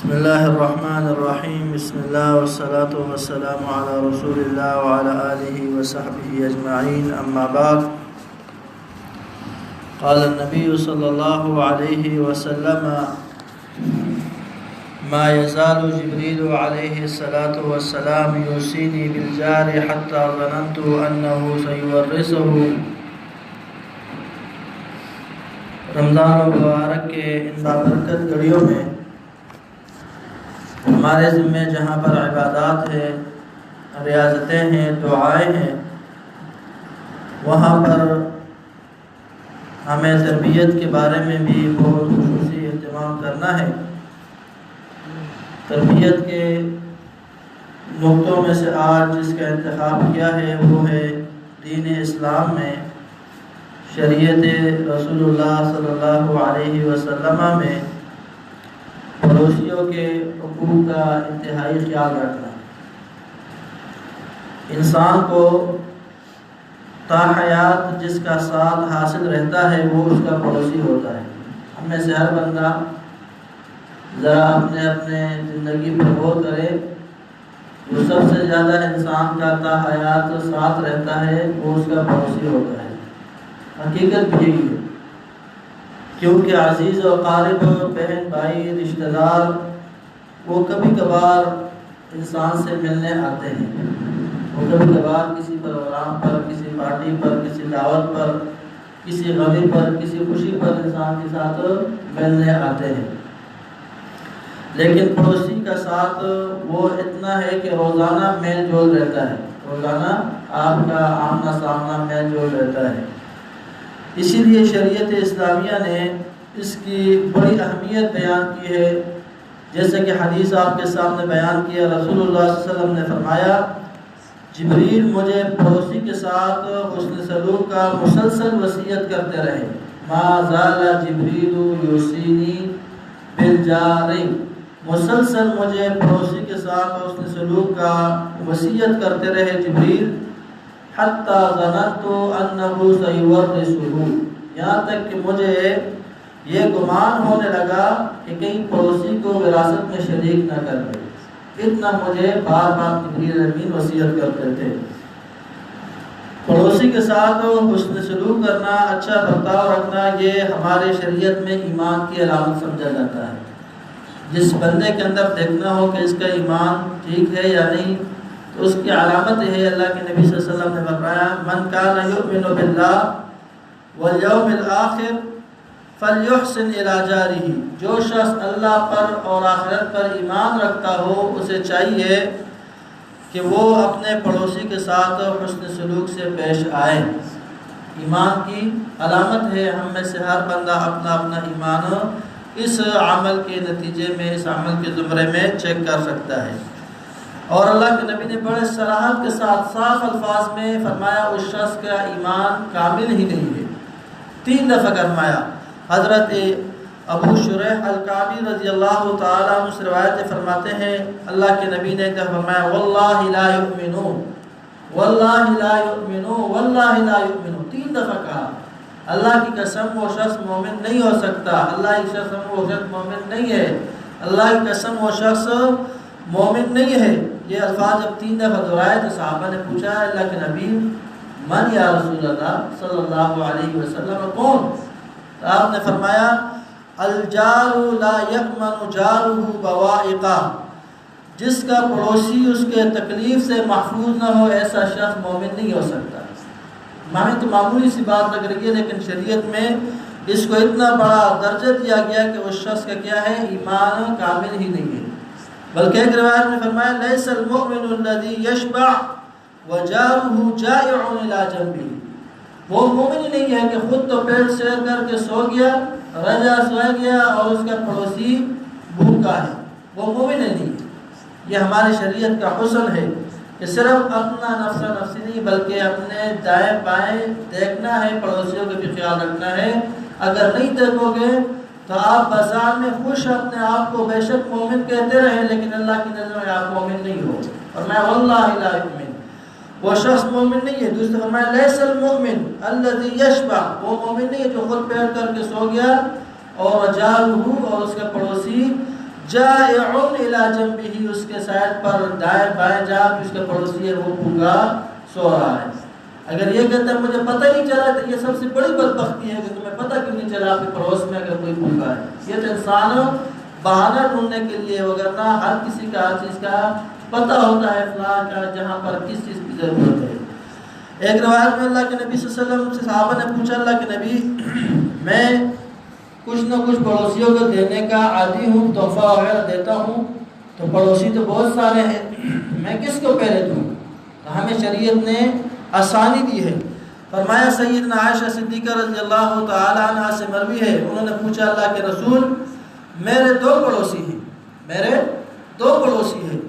بسم الله الرحمن الرحيم. بسم الله والصلاة والسلام على رسول الله وعلى آله وصحبه أجمعين. أما بعد، قال النبي صلى الله عليه وسلم: ما يزال جبريل عليه الصلاة والسلام يوصيني بالجار حتى ظننت أنه سيورثه. رمضان المبارک کے ان بابرکت گھڑیوں میں ہمارے ذمے جہاں پر عبادات ہیں، ریاضتیں ہیں، دعائیں ہیں، وہاں پر ہمیں تربیت کے بارے میں بھی بہت خصوصی اہتمام کرنا ہے۔ تربیت کے نقطوں میں سے آج جس کا انتخاب کیا ہے وہ ہے دین اسلام میں شریعت رسول اللہ صلی اللہ علیہ وسلم میں پڑوسیوں کے حقوق کا انتہائی خیال رکھنا۔ انسان کو تا حیات جس کا ساتھ حاصل رہتا ہے وہ اس کا پڑوسی ہوتا ہے۔ ہم میں سے ہر بندہ ذرا اپنے زندگی پر غور کرے، جو سب سے زیادہ انسان کا تا حیات ساتھ رہتا ہے وہ اس کا پڑوسی ہوتا ہے۔ حقیقت بھی یہی ہے، کیونکہ عزیز و قارب، بہن بھائی، رشتہ دار وہ کبھی کبھار انسان سے ملنے آتے ہیں۔ وہ کبھی کبھار کسی پروگرام پر، کسی پارٹی پر، کسی دعوت پر، کسی غمی پر، کسی خوشی پر انسان کے ساتھ ملنے آتے ہیں، لیکن پڑوسی کا ساتھ وہ اتنا ہے کہ روزانہ میل جول رہتا ہے، روزانہ آپ کا آمنا سامنا میل جول رہتا ہے۔ اسی لیے شریعت اسلامیہ نے اس کی بڑی اہمیت بیان کی ہے، جیسے کہ حدیث آپ کے سامنے بیان کیا۔ رسول اللہ صلی اللہ علیہ وسلم نے فرمایا: جبریل مجھے پڑوسی کے ساتھ حسن سلوک کا مسلسل وصیت کرتے رہے۔ ما زال جبریل یوصینی بالجار، مسلسل مجھے پڑوسی کے ساتھ حسن سلوک کا وصیت کرتے رہے جبریل، حتی ظننت انہ سیورثہ، یہاں تک کہ مجھے یہ گمان ہونے لگا کہ کہیں پڑوسی کو وراثت میں شریک نہ کر دے۔ اتنا مجھے بار بار جبریل امین وصیت کرتے تھے۔ پڑوسی کے ساتھ حسن سلوک کرنا، اچھا برتاؤ رکھنا، یہ ہمارے شریعت میں ایمان کی علامت سمجھا جاتا ہے۔ جس بندے کے اندر دیکھنا ہو کہ اس کا ایمان ٹھیک ہے یا نہیں، تو اس کی علامت ہے، اللہ کے نبی صلی اللہ علیہ وسلم نے فرمایا: من کان یؤمن باللہ والیوم الآخر فلیحسن الی جارہ، جو شخص اللہ پر اور آخرت پر ایمان رکھتا ہو اسے چاہیے کہ وہ اپنے پڑوسی کے ساتھ حسن سلوک سے پیش آئے۔ ایمان کی علامت ہے، ہم میں سے ہر بندہ اپنا اپنا ایمان اس عمل کے نتیجے میں، اس عمل کے زمرے میں چیک کر سکتا ہے۔ اور اللہ کے نبی نے بڑے صراحت کے ساتھ صاف الفاظ میں فرمایا اس شخص کا ایمان کامل ہی نہیں ہے۔ 3 دفعہ فرمایا۔ حضرت ابو شریح الکعبی رضی اللہ تعالیٰ عنہ سے روایت فرماتے ہیں، اللہ کے نبی نے فرمایا: واللہ لا یؤمنون، واللہ لا یؤمنون، واللہ لا یؤمنون، 3 دفعہ کہا۔ اللہ کی قسم وہ شخص مومن نہیں ہو سکتا، اللہ کی قسم وہ شخص مومن نہیں ہے، اللہ کی قسم وہ شخص مومن نہیں ہے۔ یہ الفاظ جب 3 دفعہ دہرائے تو صحابہ نے پوچھا: اللہ کے نبی، من یا رسول اللہ صلی اللہ علیہ وسلم، کون؟ تو آپ نے فرمایا: الجار لا یأمن جارہ بوائقہ، جس کا پڑوسی اس کے تکلیف سے محفوظ نہ ہو ایسا شخص مومن نہیں ہو سکتا۔ ہمیں تو معمولی سی بات لگ رہی ہے، لیکن شریعت میں اس کو اتنا بڑا درجہ دیا گیا کہ اس شخص کا کیا ہے، ایمان کامل ہی نہیں ہے۔ بلکہ ایک روایت میں فرمایا: لیس المؤمن الذی یشبع وجارہ جائع الی جنبہ، وہ مومن ہی نہیں ہے کہ خود تو پیٹ سیر کر کے سو گیا، رجا سو گیا، اور اس کا پڑوسی بھوکا ہے، وہ مومن ہی نہیں۔ یہ ہماری شریعت کا حسن ہے کہ صرف اپنا نفس نفسی نہیں بلکہ اپنے دائیں بائیں دیکھنا ہے، پڑوسیوں کا بھی خیال رکھنا ہے۔ اگر نہیں دیکھو گے تو آپ بازار میں خوش اپنے آپ کو بے شک مومن کہتے رہیں، لیکن اللہ کی نظر میں آپ مومن نہیں ہو۔ اور میں واللہ لا یؤمن، وہ شخص مومن نہیں ہے۔ دوسرے فرمایا: لیس المؤمن الذی یشبع، وہ مومن نہیں ہے جو خود پیٹ کر کے سو گیا اور جارہ، اور اس کا پڑوسی جائعٌ الی جنبہ، اس کے سائڈ پر دائیں بائیں جہاں اس کا پڑوسی ہے وہ بھوکا سو رہا ہے۔ اگر یہ کہتا ہے مجھے پتہ نہیں چلا تو یہ سب سے بڑی بدبختی ہے کہ تمہیں پتہ کیوں نہیں چلا آپ کے پڑوس میں اگر کوئی بھوکا ہے۔ یہ تو انسان بہانہ ڈھونڈنے کے لیے، وگرنہ ہر کسی کا ہر چیز کا پتہ ہوتا ہے فلاں کا جہاں پر کس چیز کی ضرورت ہے۔ ایک روایت میں اللہ کے نبی صلی اللہ علیہ وسلم سے صحابہ نے پوچھا اللہ کے نبی میں کچھ نہ کچھ پڑوسیوں کو دینے کا عادی ہوں، تحفہ وغیرہ دیتا ہوں، تو پڑوسی تو بہت سارے ہیں، میں کس کو پہلے دوں؟ تو ہمیں شریعت نے آسانی دی ہے۔ فرمایا سیدنا عائشہ صدیقہ رضی اللہ تعالی عنہ سے مروی ہے، انہوں نے پوچھا اللہ کے رسول میرے دو پڑوسی ہیں،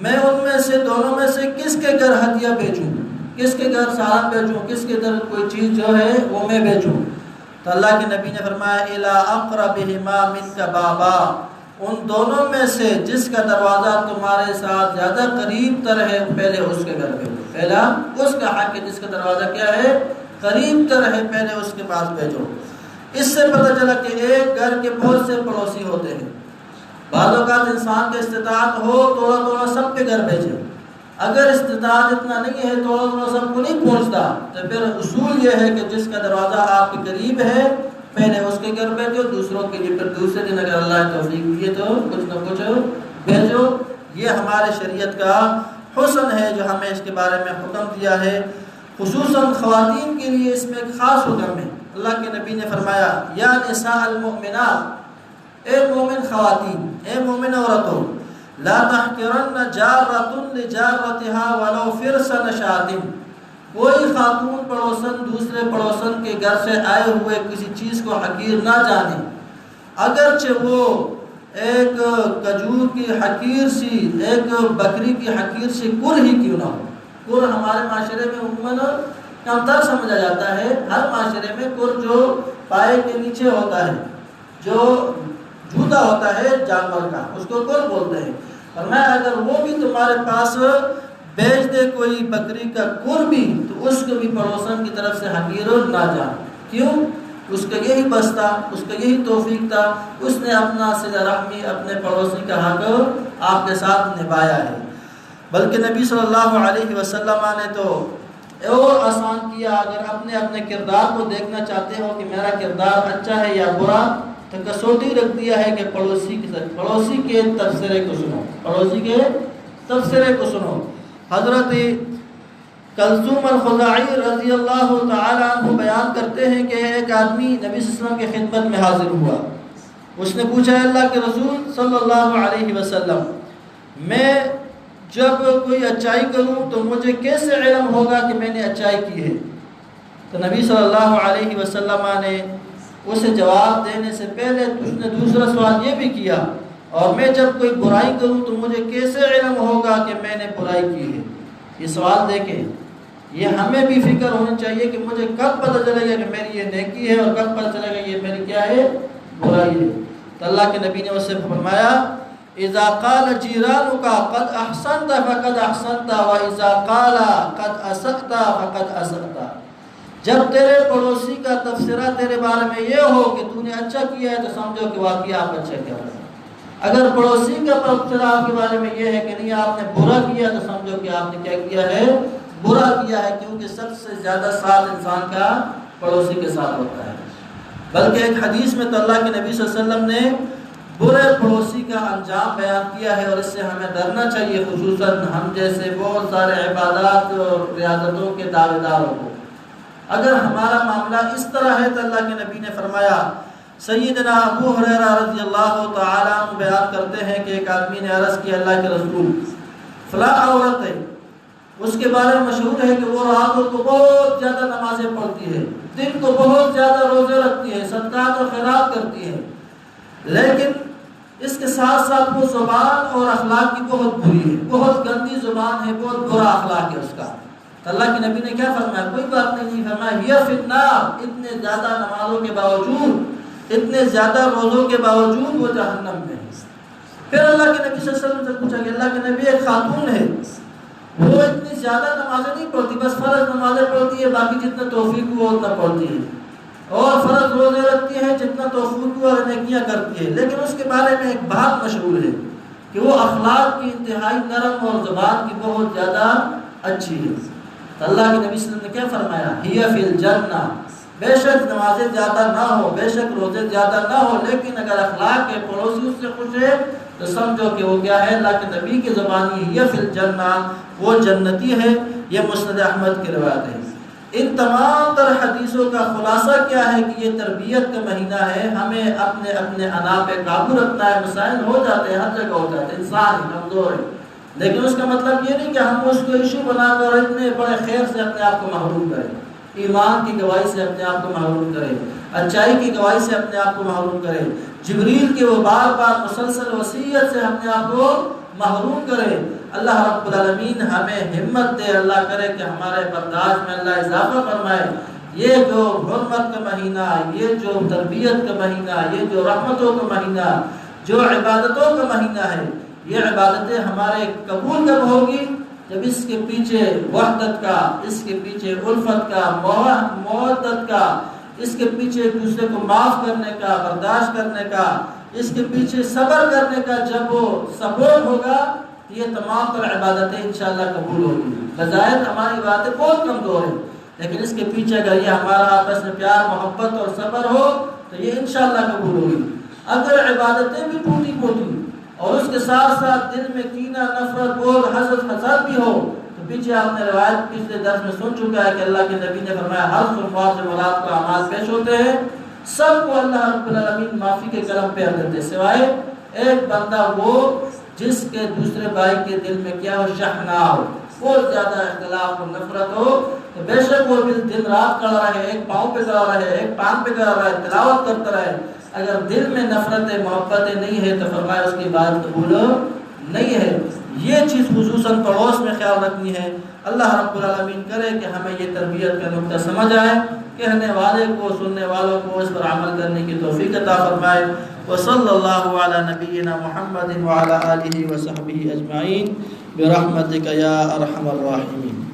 میں ان میں سے دونوں میں سے کس کے گھر ہدیہ بیچوں، کس کے گھر سالن بیچوں، کس کے گھر کوئی چیز جو ہے وہ میں بیچوں؟ تو اللہ کے نبی نے فرمایا الی اقربہما منک بابا، ان دونوں میں سے جس کا دروازہ تمہارے ساتھ زیادہ قریب تر ہے پہلے اس کے گھر بھیجو، پہلا اس کا حق ہے جس کا دروازہ کیا ہے قریب تر ہے پہلے اس کے پاس بھیجو۔ اس سے پتہ چلا کہ ایک گھر کے بہت سے پڑوسی ہوتے ہیں، بعض اوقات انسان کا استطاعت ہو تھوڑا تھوڑا سب کے گھر بھیجے، اگر استطاعت اتنا نہیں ہے تھوڑا تھوڑا سب کو نہیں پہنچتا تو پھر اصول یہ ہے کہ جس کا دروازہ آپ کے قریب ہے پہلے اس کے گھر بھیجو، دوسروں کے لیے پھر دوسرے دن اگر اللہ نے توفیق دیے تو کچھ نہ کچھ بھیجو۔ یہ ہمارے شریعت کا حسن ہے جو ہمیں اس کے بارے میں حکم دیا ہے، خصوصاً خواتین کے لیے اس میں ایک خاص حکم ہے۔ اللہ کے نبی نے فرمایا یا نساء المؤمنات، اے مومن خواتین، اے مومن عورتوں، لا تحقرن جارۃ لجارتها ولو فرس نشاط، کوئی خاتون پڑوسن دوسرے پڑوسن کے گھر سے آئے ہوئے کسی چیز کو حقیر نہ جانے، اگرچہ وہ ایک کھجور کی حقیر سی، ایک بکری کی حقیر سی کر ہی کیوں نہ ہو۔ کر ہمارے معاشرے میں عموماً کمتر سمجھا جاتا ہے، ہر معاشرے میں کر جو پائے کے نیچے ہوتا ہے، جو جوتا ہوتا ہے جانور کا، اس کو کر بولتے ہیں۔ اور میں اگر وہ بھی تمہارے پاس بیچ دے کوئی بکری کا کر بھی تو اس کو بھی پڑوسن کی طرف سے حقیر نہ جان، کیوں؟ اس کا یہی بس تھا، اس کا یہی توفیق تھا، اس نے اپنا صلہ رحمی اپنے پڑوسی کا حق آپ کے ساتھ نبھایا ہے۔ بلکہ نبی صلی اللہ علیہ وسلم نے تو اور آسان کیا، اگر اپنے کردار کو دیکھنا چاہتے ہو کہ میرا کردار اچھا ہے یا برا تو کسوٹی رکھ دیا ہے کہ پڑوسی کے تبصرے کو سنو، پڑوسی کے تبصرے کو سنو۔ حضرت کلثوم الخزاعی رضی اللہ تعالی عنہ بیان کرتے ہیں کہ ایک آدمی نبی صلی اللہ علیہ وسلم کی خدمت میں حاضر ہوا، اس نے پوچھا اللہ کے رسول صلی اللہ علیہ وسلم میں جب کوئی اچائی کروں تو مجھے کیسے علم ہوگا کہ میں نے اچائی کی ہے؟ تو نبی صلی اللہ علیہ وسلم نے اسے جواب دینے سے پہلے اس نے دوسرا سوال یہ بھی کیا، اور میں جب کوئی برائی کروں تو مجھے کیسے علم ہوگا کہ میں نے برائی کی ہے؟ یہ سوال دیکھیں، یہ ہمیں بھی فکر ہونی چاہیے کہ مجھے کب پتہ چلے گا کہ میری یہ نیکی ہے اور کب پتہ چلے گا یہ میری کیا ہے برائی ہے۔ تو اللہ کے نبی نے اس سے فرمایا اذا قال جیرانک قد احسنت فقد احسنت واذا قال قد اسأت فقد اسأت، جب تیرے پڑوسی کا تبصرہ تیرے بارے میں یہ ہو کہ تو نے اچھا کیا ہے تو سمجھو کہ واقعی آپ اچھا کیا ہے، اگر پڑوسی کا تبصرہ آپ کے بارے میں یہ ہے کہ نہیں آپ نے برا کیا تو سمجھو کہ آپ نے کیا کیا ہے برا کیا ہے، کیونکہ سب سے زیادہ ساتھ انسان کا پڑوسی کے ساتھ ہوتا ہے۔ بلکہ ایک حدیث میں تو اللہ کے نبی صلی اللہ علیہ وسلم نے برے پڑوسی کا انجام بیان کیا ہے، اور اس سے ہمیں ڈرنا چاہیے، خصوصاً ہم جیسے بہت سارے عبادات اور ریاضتوں کے دعوے داروں کو۔ اگر ہمارا معاملہ اس طرح ہے تو اللہ کے نبی نے فرمایا، سیدنا ابو ہریرہ رضی اللہ تعالیٰ عنہ بیان کرتے ہیں کہ ایک آدمی نے عرض کیا اللہ کے رسول فلاں عورت ہے، اس کے بارے میں مشہور ہے کہ وہ راتوں کو بہت زیادہ نمازیں پڑھتی ہے، دن کو بہت زیادہ روزے رکھتی ہے، صدقات و خیرات کرتی ہے، لیکن اس کے ساتھ ساتھ وہ زبان اور اخلاق کی بہت بری ہے، بہت گندی زبان ہے، بہت برا اخلاق ہے اس کا۔ تو اللہ کے نبی نے کیا فرمایا؟ کوئی بات نہیں فرمایا ہی فی النار، اتنے زیادہ نمازوں کے باوجود، اتنے زیادہ روزوں کے باوجود وہ جہنم میں ہے۔ پھر اللہ کے نبی صلی اللہ علیہ وسلم سے پوچھا کہ اللہ کے نبی ایک خاتون ہے، وہ اتنی زیادہ نمازیں نہیں پڑھتی، بس فرض نمازیں پڑھتی ہے، باقی جتنا توفیق ہوا اتنا پڑھتی ہے، اور فرض روزے رکھتی ہے جتنا توفیق اور نیکیاں کرتی ہے، لیکن اس کے بارے میں ایک بات مشہور ہے کہ وہ اخلاق کی انتہائی نرم اور زبان کی بہت زیادہ اچھی ہے۔ تو اللہ کے نبی صلی اللہ علیہ وسلم نے کیا فرمایا؟ ہی فی الجنہ، بے شک نمازیں زیادہ نہ ہو، بے شک روزے زیادہ نہ ہو، لیکن اگر اخلاق کے پڑوسی اس سے خوش ہے تو سمجھو کہ وہ کیا ہے؟ اللہ کے نبی کی زبانی ہی فی الجنہ، وہ جنتی ہے۔ یہ مسند احمد کی روایت ہے۔ ان تمام تر حدیثوں کا خلاصہ کیا ہے کہ یہ تربیت کا مہینہ ہے، ہمیں اپنے اپنے انا پہ قابو رکھنا ہے۔ مسائل ہو جاتے ہیں، ہر جگہ ہو جاتے ہیں، انسان کمزور ہے، لیکن اس کا مطلب یہ نہیں کہ ہم اس کو ایشو بنا کر اتنے بڑے خیر سے اپنے آپ کو محروم کریں، ایمان کی گواہی سے اپنے آپ کو محروم کریں، اچائی کی گواہی سے اپنے آپ کو محروم کریں، جبریل کے وہ بار بار مسلسل وصیت سے اپنے آپ کو محروم کرے۔ اللہ رب العالمین ہمیں ہمت دے، اللہ کرے کہ ہمارے برداشت میں اللہ اضافہ فرمائے۔ یہ جو حرمت کا مہینہ، یہ جو تربیت کا مہینہ، یہ جو رحمتوں کا مہینہ، جو عبادتوں کا مہینہ ہے، یہ عبادتیں ہمارے قبول کب ہوگی؟ جب اس کے پیچھے وحدت کا، اس کے پیچھے الفت کا، مودت کا، اس کے پیچھے ایک دوسرے کو معاف کرنے کا، برداشت کرنے کا، اس کے پیچھے صبر کرنے کا جب وہ سپورٹ ہوگا، یہ تمام تر عبادتیں انشاءاللہ قبول ہوگی۔ بظاہر ہماری عبادتیں بہت کمزور ہیں، لیکن اس کے پیچھے اگر یہ ہمارا آپس میں پیار، محبت اور صبر ہو تو یہ انشاءاللہ قبول ہوگی۔ اگر عبادتیں بھی ٹوٹی پھوٹی اور اس کے ساتھ ساتھ دل میں کینہ، نفرت، بغض، حسد بھی ہو تو پیچھے آپ نے روایت پچھلے درس میں سن چکا ہے کہ اللہ کے نبی نے فرمایا ہر صفات سے مراد کو اعمال پیش ہوتے ہیں، سب کو اللہ رب العالمین معافی کے کرم پہ رکھ دیتے، سوائے ایک بندہ وہ جس کے دوسرے بھائی کے دل میں کیا ہو؟ شحنہ ہو، بہت زیادہ اختلاف اور نفرت ہو، تو بے شک وہ دن رات کھڑا رہے، ایک پاؤں پہ کھڑا رہے، ایک پان پہ کھڑا رہے، تلاوت کرتا رہے، اگر دل میں نفرتیں، محبتیں نہیں ہے تو فرمایا اس کی بات قبول نہیں ہے۔ یہ چیز خصوصاً پڑوس میں خیال رکھنی ہے۔ اللہ رب العالمین کرے کہ ہمیں یہ تربیت کا نقطہ سمجھ آئے، کہنے والے کو، سننے والوں کو اس پر عمل کرنے کی توفیق عطا فرمائے۔ وصلی اللہ علی نبینا محمد وعلی آلہ وصحبہ اجمعین برحمتک یا ارحم الراحمین۔